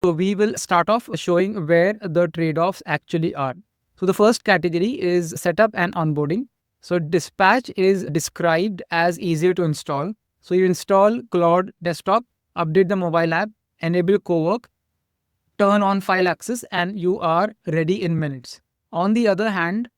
So we will start off showing where the trade-offs actually are. So the first category is setup and onboarding. So Dispatch is described as easier to install. So you install Claude Desktop, update the mobile app, enable co-work, turn on file access, and you are ready in minutes. On the other hand,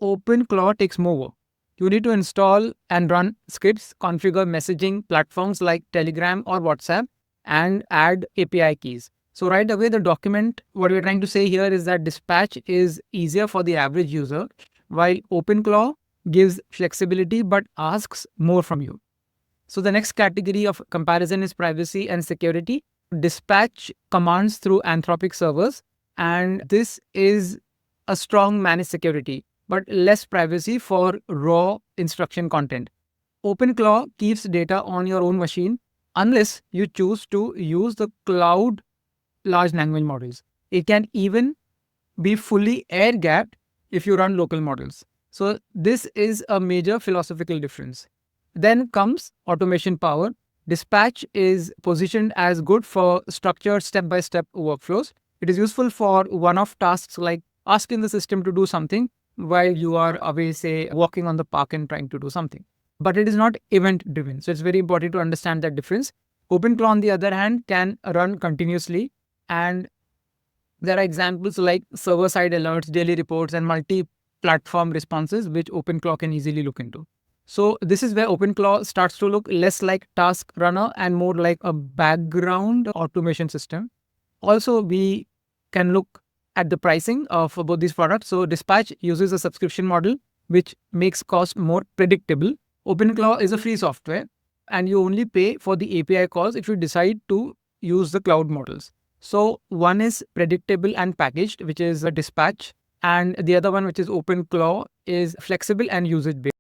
OpenClaw takes more work. You need to install and run scripts, configure messaging platforms like Telegram or WhatsApp, and add API keys. So right away, the document, what we're trying to say here is that Dispatch is easier for the average user, while OpenClaw gives flexibility but asks more from you. So the next category of comparison is privacy and security. Dispatch commands through Anthropic servers, and this is a strong managed security, but less privacy for raw instruction content. OpenClaw keeps data on your own machine unless you choose to use the cloud large language models. It can even be fully air gapped if you run local models. So this is a major philosophical difference. Then comes automation power. Dispatch is positioned as good for structured step-by-step workflows. It is useful for one-off tasks like asking the system to do something while you are away, say, walking on the park and trying to do something. But it is not event-driven. So it's very important to understand that difference. OpenClaw, on the other hand, can run continuously, and there are examples like server-side alerts, daily reports, and multi-platform responses, which OpenClaw can easily look into. So this is where OpenClaw starts to look less like task runner and more like a background automation system. Also, we can look at the pricing of both these products. So Dispatch uses a subscription model, which makes cost more predictable. OpenClaw is a free software, and you only pay for the API calls if you decide to use the cloud models. So one is predictable and packaged, which is a Dispatch, and the other one, which is OpenClaw, is flexible and usage-based.